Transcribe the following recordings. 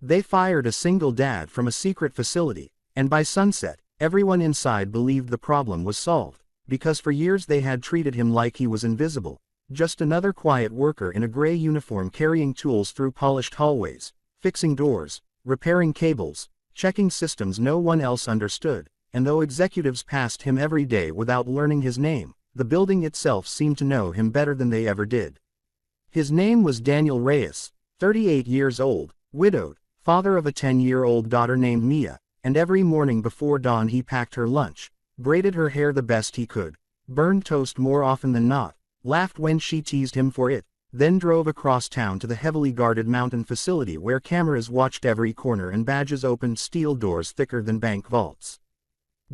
They fired a single dad from a secret facility, and by sunset, everyone inside believed the problem was solved, because for years they had treated him like he was invisible, just another quiet worker in a gray uniform carrying tools through polished hallways, fixing doors, repairing cables, checking systems no one else understood, and though executives passed him every day without learning his name, the building itself seemed to know him better than they ever did. His name was Daniel Reyes, 38 years old, widowed, father of a 10-year-old daughter named Mia, and every morning before dawn he packed her lunch, braided her hair the best he could, burned toast more often than not, laughed when she teased him for it, then drove across town to the heavily guarded mountain facility where cameras watched every corner and badges opened steel doors thicker than bank vaults.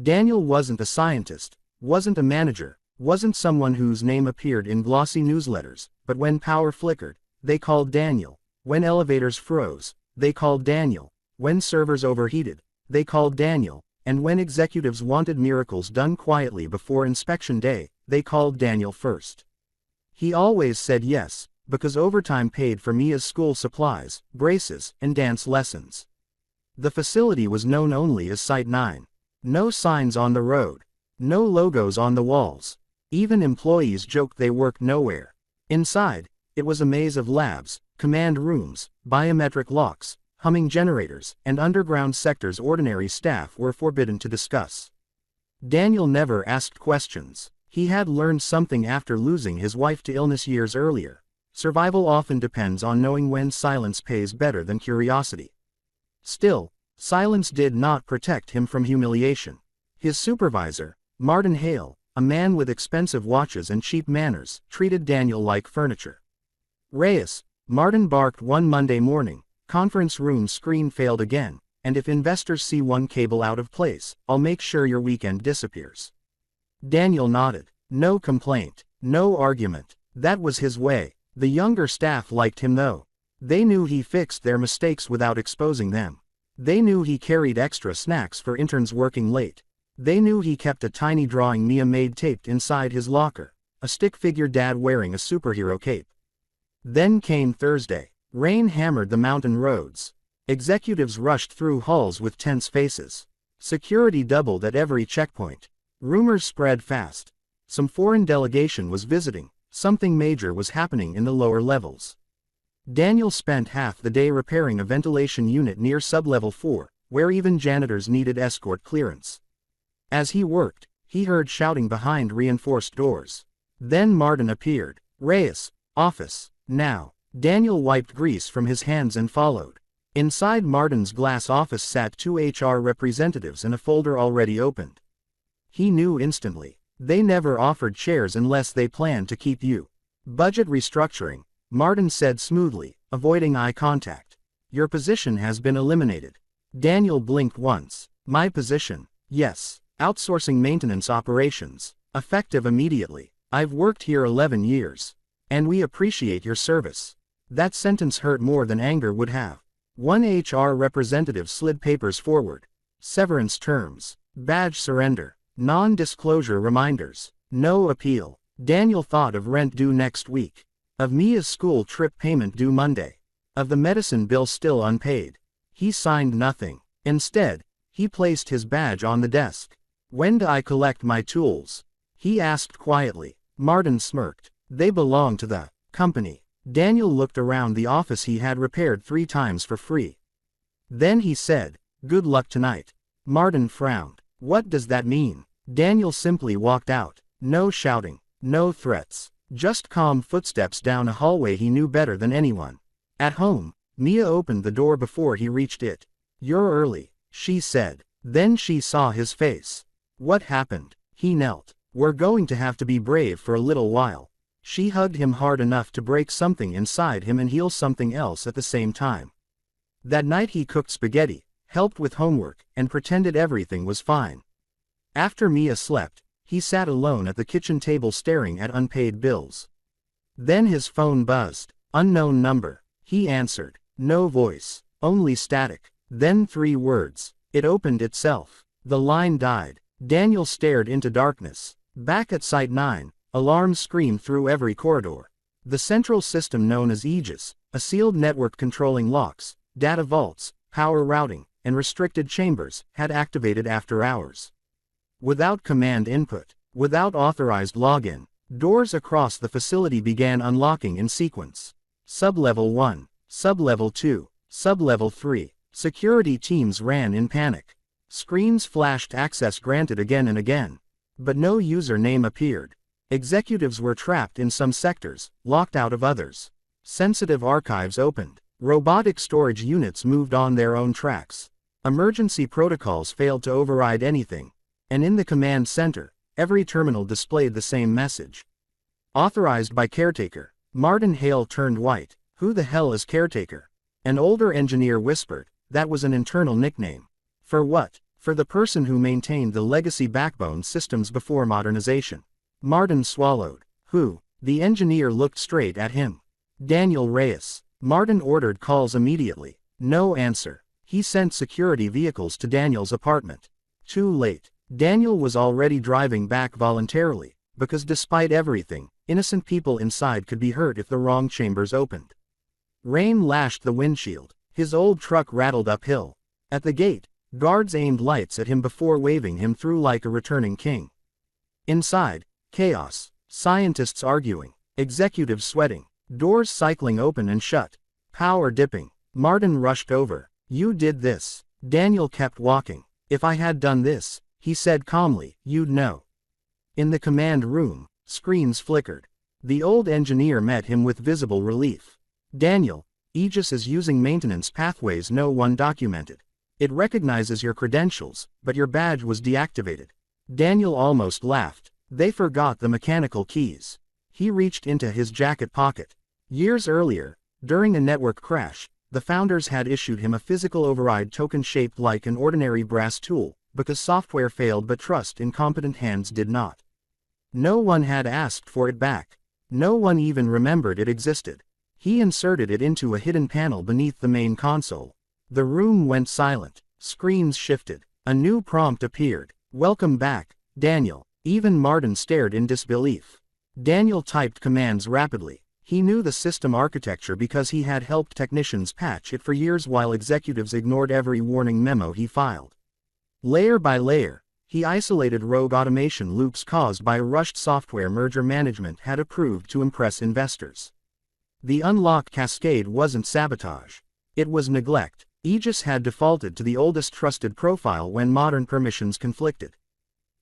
Daniel wasn't a scientist, wasn't a manager, wasn't someone whose name appeared in glossy newsletters, but when power flickered, they called Daniel. When elevators froze, they called Daniel. When servers overheated, they called Daniel. And when executives wanted miracles done quietly before inspection day, they called Daniel first. He always said yes, because overtime paid for Mia's school supplies, braces, and dance lessons. The facility was known only as Site 9. No signs on the road. No logos on the walls. Even employees joked they worked nowhere. Inside, it was a maze of labs, command rooms, biometric locks, humming generators, and underground sectors ordinary staff were forbidden to discuss. Daniel never asked questions. He had learned something after losing his wife to illness years earlier. Survival often depends on knowing when silence pays better than curiosity. Still, silence did not protect him from humiliation. His supervisor, Martin Hale, a man with expensive watches and cheap manners, treated Daniel like furniture. Reyes, Martin barked one Monday morning, conference room screen failed again, and if investors see one cable out of place, I'll make sure your weekend disappears. Daniel nodded. No complaint, no argument. That was his way. The younger staff liked him though. They knew he fixed their mistakes without exposing them. They knew he carried extra snacks for interns working late. They knew he kept a tiny drawing Mia made taped inside his locker, a stick figure dad wearing a superhero cape. Then came Thursday. Rain hammered the mountain roads. Executives rushed through halls with tense faces. Security doubled at every checkpoint. Rumors spread fast. Some foreign delegation was visiting. Something major was happening in the lower levels. Daniel spent half the day repairing a ventilation unit near sublevel 4, where even janitors needed escort clearance. As he worked, he heard shouting behind reinforced doors. Then Martin appeared. Reyes, office, now. Daniel wiped grease from his hands and followed. Inside Martin's glass office sat 2 HR representatives and a folder already opened. He knew instantly. They never offered chairs unless they planned to keep you. Budget restructuring, Martin said smoothly, avoiding eye contact. Your position has been eliminated. Daniel blinked once. My position? Yes. Outsourcing maintenance operations. Effective immediately. I've worked here 11 years. And we appreciate your service. That sentence hurt more than anger would have. One HR representative slid papers forward. Severance terms. Badge surrender. Non-disclosure reminders. No appeal. Daniel thought of rent due next week. Of Mia's school trip payment due Monday. Of the medicine bill still unpaid. He signed nothing. Instead, he placed his badge on the desk. When do I collect my tools? He asked quietly. Martin smirked. They belong to the company. Daniel looked around the office he had repaired 3 times for free. Then he said, good luck tonight. Martin frowned. What does that mean? Daniel simply walked out. No shouting. No threats. Just calm footsteps down a hallway he knew better than anyone. At home, Mia opened the door before he reached it. You're early, she said. Then she saw his face. What happened? He knelt. We're going to have to be brave for a little while. She hugged him hard enough to break something inside him and heal something else at the same time. That night he cooked spaghetti, helped with homework, and pretended everything was fine. After Mia slept, he sat alone at the kitchen table staring at unpaid bills. Then his phone buzzed. Unknown number. He answered. No voice. Only static. Then 3 words. It opened itself. The line died. Daniel stared into darkness. Back at Site 9, alarms screamed through every corridor. The central system known as Aegis, a sealed network controlling locks, data vaults, power routing, and restricted chambers, had activated after hours. Without command input, without authorized login, doors across the facility began unlocking in sequence. Sublevel 1, Sublevel 2, Sublevel 3, security teams ran in panic. Screens flashed access granted again and again. But no username appeared. Executives were trapped in some sectors, locked out of others. Sensitive archives opened. Robotic storage units moved on their own tracks. Emergency protocols failed to override anything. And in the command center, every terminal displayed the same message. Authorized by Caretaker. Martin Hale turned white. Who the hell is Caretaker? An older engineer whispered. That was an internal nickname. For what? For the person who maintained the legacy backbone systems before modernization. Martin swallowed. Who? The engineer looked straight at him. Daniel Reyes. Martin ordered calls immediately. No answer. He sent security vehicles to Daniel's apartment. Too late. Daniel was already driving back voluntarily, because despite everything, innocent people inside could be hurt if the wrong chambers opened. Rain lashed the windshield. His old truck rattled uphill. At the gate, guards aimed lights at him before waving him through like a returning king. Inside, chaos. Scientists arguing. Executives sweating. Doors cycling open and shut. Power dipping. Martin rushed over. You did this. Daniel kept walking. If I had done this, he said calmly, you'd know. In the command room, screens flickered. The old engineer met him with visible relief. Daniel, Aegis is using maintenance pathways no one documented. It recognizes your credentials, but your badge was deactivated. Daniel almost laughed. They forgot the mechanical keys. He reached into his jacket pocket. Years earlier, during a network crash, the founders had issued him a physical override token shaped like an ordinary brass tool, because software failed but trust in competent hands did not. No one had asked for it back. No one even remembered it existed. He inserted it into a hidden panel beneath the main console. The room went silent. Screens shifted. A new prompt appeared. Welcome back, Daniel. Even Martin stared in disbelief. Daniel typed commands rapidly. He knew the system architecture because he had helped technicians patch it for years while executives ignored every warning memo he filed. Layer by layer, he isolated rogue automation loops caused by rushed software merger management had approved to impress investors. The unlock cascade wasn't sabotage. It was neglect. Aegis had defaulted to the oldest trusted profile when modern permissions conflicted.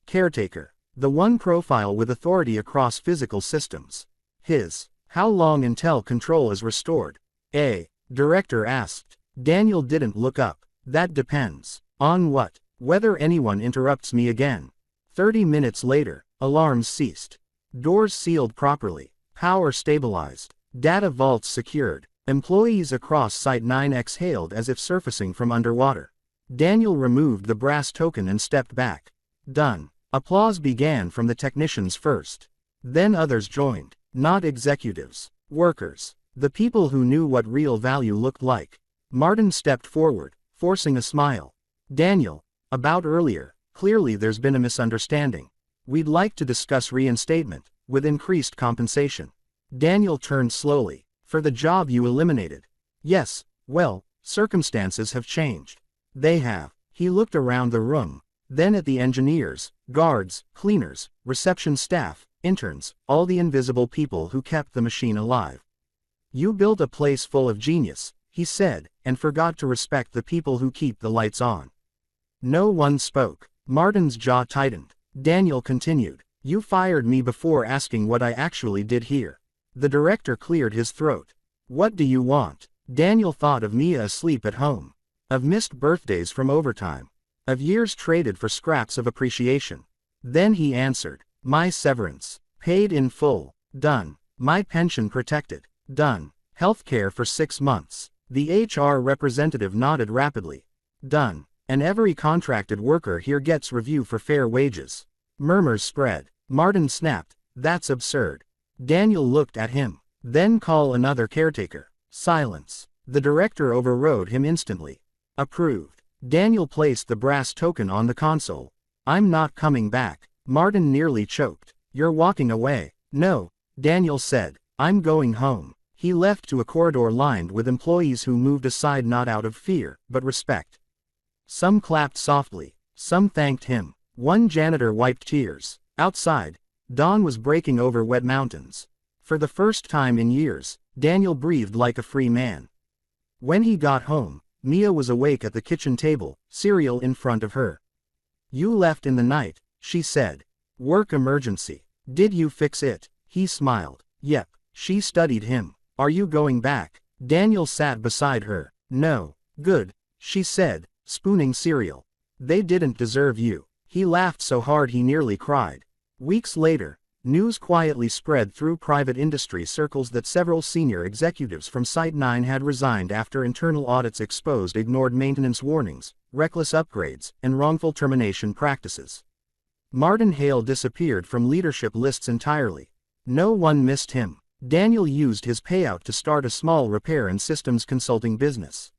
Caretaker. The one profile with authority across physical systems. His. How long until control is restored? Director asked. Daniel didn't look up. That depends. On what? Whether anyone interrupts me again. 30 minutes later, alarms ceased. Doors sealed properly. Power stabilized. Data vaults secured. Employees across Site 9 exhaled as if surfacing from underwater. Daniel removed the brass token and stepped back. Done. Applause began from the technicians first. Then others joined. Not executives. Workers. The people who knew what real value looked like. Martin stepped forward, forcing a smile. Daniel. About earlier, clearly there's been a misunderstanding. We'd like to discuss reinstatement, with increased compensation. Daniel turned slowly. For the job you eliminated. Yes, well, circumstances have changed. They have. He looked around the room, then at the engineers, guards, cleaners, reception staff, interns, all the invisible people who kept the machine alive. You built a place full of genius, he said, and forgot to respect the people who keep the lights on. No one spoke. Martin's jaw tightened. Daniel continued. You fired me before asking what I actually did here. The director cleared his throat. What do you want? Daniel thought of Mia asleep at home. Of missed birthdays from overtime. Of years traded for scraps of appreciation. Then he answered. My severance. Paid in full. Done. My pension protected. Done. Healthcare for 6 months. The HR representative nodded rapidly. Done. And every contracted worker here gets review for fair wages. Murmurs spread. Martin snapped. That's absurd. Daniel looked at him. Then call another caretaker. Silence. The director overrode him instantly. Approved. Daniel placed the brass token on the console. I'm not coming back. Martin nearly choked. You're walking away. No, Daniel said. I'm going home. He left to a corridor lined with employees who moved aside not out of fear, but respect. Some clapped softly, some thanked him. One janitor wiped tears. Outside, dawn was breaking over wet mountains. For the first time in years, Daniel breathed like a free man. When he got home, Mia was awake at the kitchen table, cereal in front of her. "You left in the night," she said. "Work emergency. Did you fix it?" He smiled. "Yep." She studied him. "Are you going back?" Daniel sat beside her. "No." "Good," she said, spooning cereal. "They didn't deserve you." He laughed so hard he nearly cried. Weeks later, news quietly spread through private industry circles that several senior executives from Site 9 had resigned after internal audits exposed ignored maintenance warnings, reckless upgrades, and wrongful termination practices. Martin Hale disappeared from leadership lists entirely. No one missed him. Daniel used his payout to start a small repair and systems consulting business.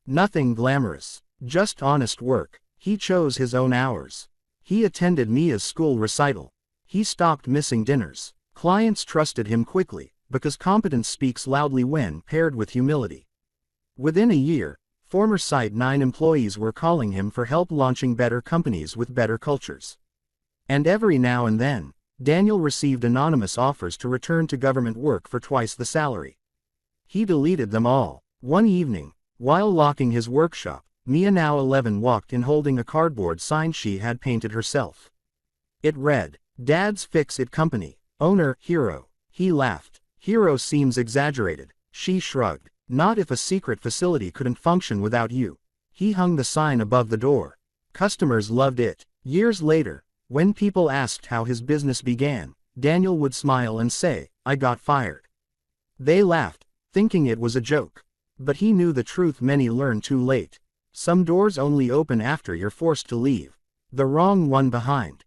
Nothing glamorous, just honest work. He chose his own hours. He attended Mia's school recital. He stopped missing dinners. Clients trusted him quickly, because competence speaks loudly when paired with humility. Within a year, former Site 9 employees were calling him for help launching better companies with better cultures. And every now and then, Daniel received anonymous offers to return to government work for twice the salary. He deleted them all. One evening, while locking his workshop, Mia, now 11, walked in holding a cardboard sign she had painted herself. It read, "Dad's Fix-It Company. Owner, Hero." He laughed. "Hero seems exaggerated." She shrugged. "Not if a secret facility couldn't function without you." He hung the sign above the door. Customers loved it. Years later, when people asked how his business began, Daniel would smile and say, "I got fired." They laughed, thinking it was a joke. But he knew the truth many learn too late. Some doors only open after you're forced to leave the wrong one behind.